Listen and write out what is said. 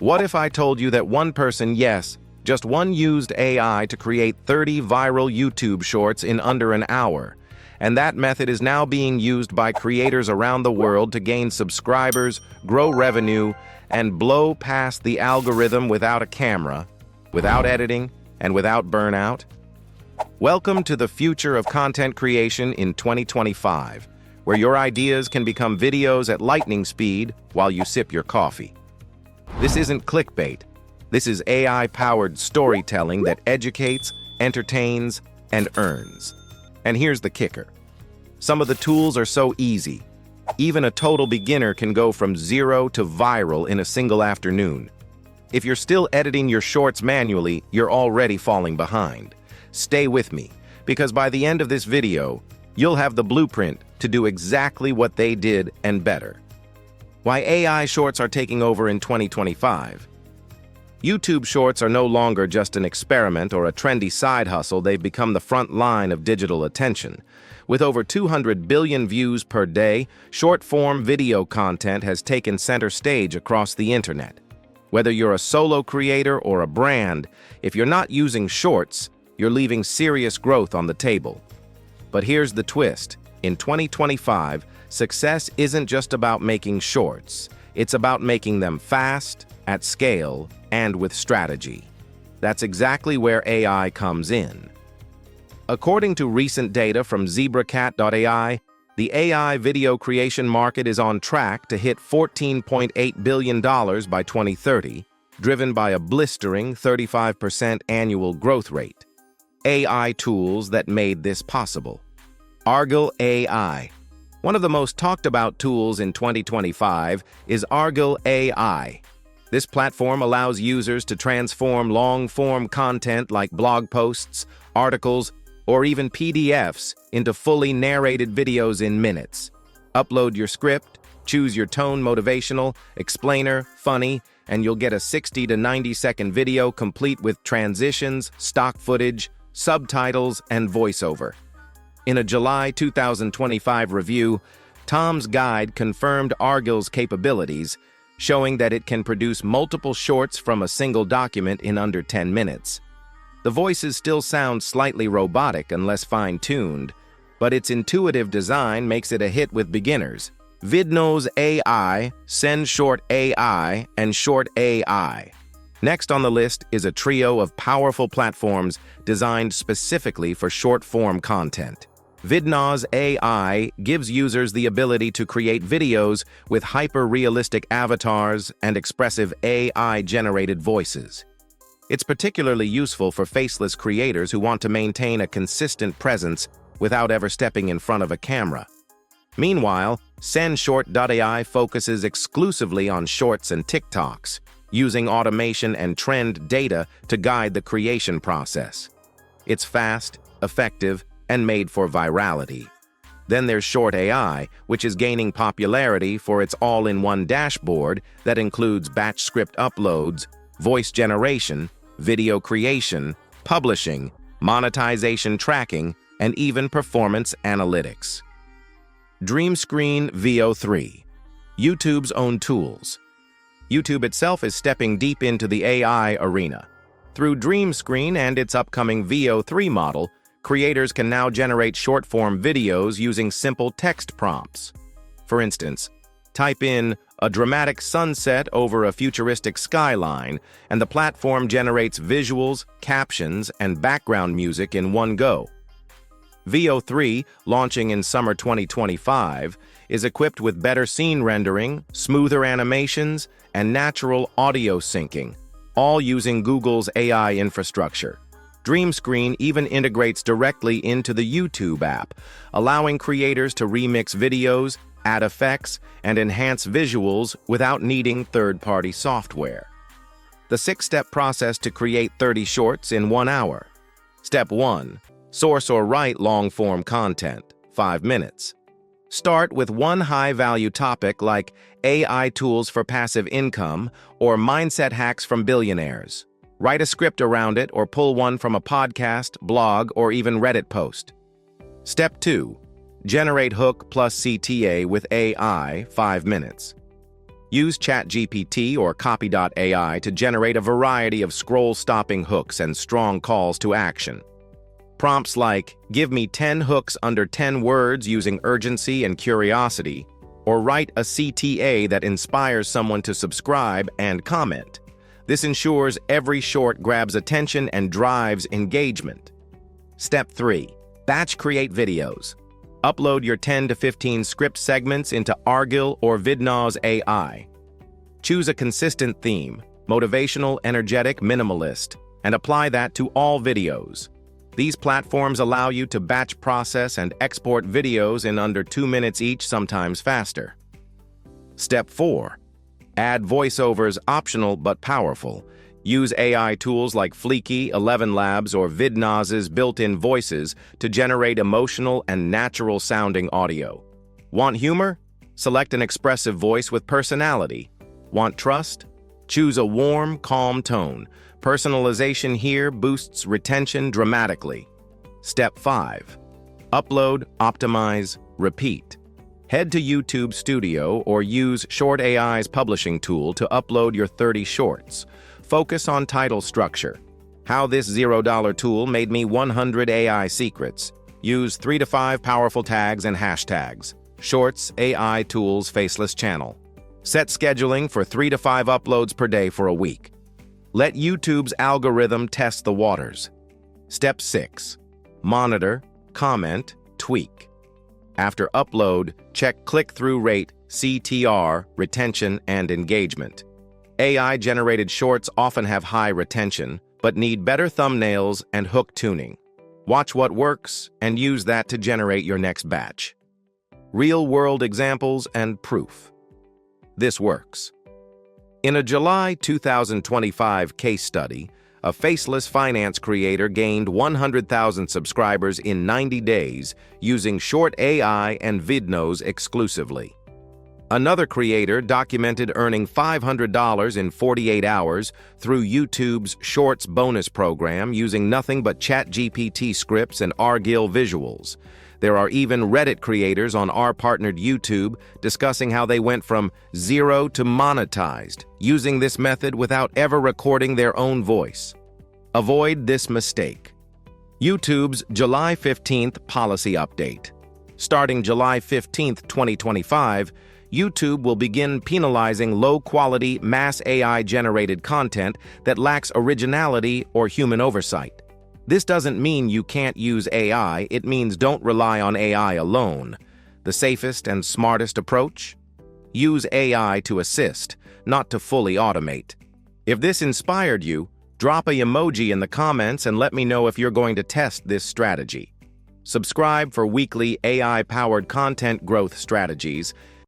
What if I told you that one person, yes, just one, used AI to create 30 viral YouTube shorts in under an hour, and that method is now being used by creators around the world to gain subscribers, grow revenue, and blow past the algorithm without a camera, without editing, and without burnout? Welcome to the future of content creation in 2025, where your ideas can become videos at lightning speed while you sip your coffee. This isn't clickbait. This is AI-powered storytelling that educates, entertains, and earns. And here's the kicker. Some of the tools are so easy. Even a total beginner can go from zero to viral in a single afternoon. If you're still editing your shorts manually, you're already falling behind. Stay with me, because by the end of this video, you'll have the blueprint to do exactly what they did and better. Why AI shorts are taking over in 2025. YouTube shorts are no longer just an experiment or a trendy side hustle. They've become the front line of digital attention. With over 200 billion views per day, short-form video content has taken center stage across the internet. Whether you're a solo creator or a brand, if you're not using shorts, you're leaving serious growth on the table. But here's the twist. In 2025, success isn't just about making shorts. It's about making them fast, at scale, and with strategy. That's exactly where AI comes in. According to recent data from zebracat.ai, the AI video creation market is on track to hit $14.8 billion by 2030, driven by a blistering 35% annual growth rate. AI tools that made this possible. Argyle AI. One of the most talked about tools in 2025 is Argyle AI. This platform allows users to transform long-form content like blog posts, articles, or even PDFs into fully narrated videos in minutes. Upload your script, choose your tone, motivational, explainer, funny, and you'll get a 60 to 90-second video complete with transitions, stock footage, subtitles, and voiceover. In a July 2025 review, Tom's Guide confirmed Argyle's capabilities, showing that it can produce multiple shorts from a single document in under 10 minutes. The voices still sound slightly robotic unless fine-tuned, but its intuitive design makes it a hit with beginners. Vidnose AI, SendShort AI, and Short AI. Next on the list is a trio of powerful platforms designed specifically for short-form content. Vidnose AI gives users the ability to create videos with hyper-realistic avatars and expressive AI-generated voices. It's particularly useful for faceless creators who want to maintain a consistent presence without ever stepping in front of a camera. Meanwhile, SendShort.ai focuses exclusively on shorts and TikToks, using automation and trend data to guide the creation process. It's fast, effective, and made for virality. Then there's Short AI, which is gaining popularity for its all-in-one dashboard that includes batch script uploads, voice generation, video creation, publishing, monetization tracking, and even performance analytics. DreamScreen VO3, YouTube's own tools. YouTube itself is stepping deep into the AI arena. Through DreamScreen and its upcoming VO3 model, creators can now generate short-form videos using simple text prompts. For instance, type in a dramatic sunset over a futuristic skyline, and the platform generates visuals, captions, and background music in one go. VO3, launching in summer 2025, is equipped with better scene rendering, smoother animations, and natural audio syncing, all using Google's AI infrastructure. DreamScreen even integrates directly into the YouTube app, allowing creators to remix videos, add effects, and enhance visuals without needing third-party software. The 6-step process to create 30 shorts in 1 hour. Step 1. Source or write long-form content, 5 minutes. Start with one high-value topic like AI tools for passive income or mindset hacks from billionaires. Write a script around it or pull one from a podcast, blog, or even Reddit post. Step 2. Generate hook plus CTA with AI, 5 minutes. Use ChatGPT or Copy.ai to generate a variety of scroll-stopping hooks and strong calls to action. Prompts like, "Give me 10 hooks under 10 words using urgency and curiosity," or write a CTA that inspires someone to subscribe and comment. This ensures every short grabs attention and drives engagement. Step 3. Batch create videos. Upload your 10 to 15 script segments into Argyle or Vidnoz AI. Choose a consistent theme, motivational, energetic, minimalist, and apply that to all videos. These platforms allow you to batch process and export videos in under 2 minutes each, sometimes faster. Step 4. Add voiceovers, optional but powerful. Use AI tools like Fleeky, 11 Labs, or Vidnoz's built-in voices to generate emotional and natural-sounding audio. Want humor? Select an expressive voice with personality. Want trust? Choose a warm, calm tone. Personalization here boosts retention dramatically. Step 5. Upload, optimize, repeat. Head to YouTube Studio or use Short AI's publishing tool to upload your 30 shorts. Focus on title structure. How this $0 tool made me 100 AI secrets. Use 3 to 5 powerful tags and hashtags. Shorts AI Tools Faceless channel. Set scheduling for 3 to 5 uploads per day for a week. Let YouTube's algorithm test the waters. Step 6. Monitor, comment, tweak. After upload, check click-through rate, CTR, retention, and engagement. AI-generated shorts often have high retention, but need better thumbnails and hook tuning. Watch what works and use that to generate your next batch. Real-world examples and proof. This works. In a July 2025 case study, a faceless finance creator gained 100,000 subscribers in 90 days using Short AI and Vidnoz exclusively. Another creator documented earning $500 in 48 hours through YouTube's Shorts bonus program using nothing but ChatGPT scripts and Argyle visuals. There are even Reddit creators on our partnered YouTube discussing how they went from zero to monetized, using this method without ever recording their own voice. Avoid this mistake. YouTube's July 15th policy update. Starting July 15th, 2025, YouTube will begin penalizing low-quality, mass AI-generated content that lacks originality or human oversight. This doesn't mean you can't use AI, it means don't rely on AI alone. The safest and smartest approach? Use AI to assist, not to fully automate. If this inspired you, drop an emoji in the comments and let me know if you're going to test this strategy. Subscribe for weekly AI-powered content growth strategies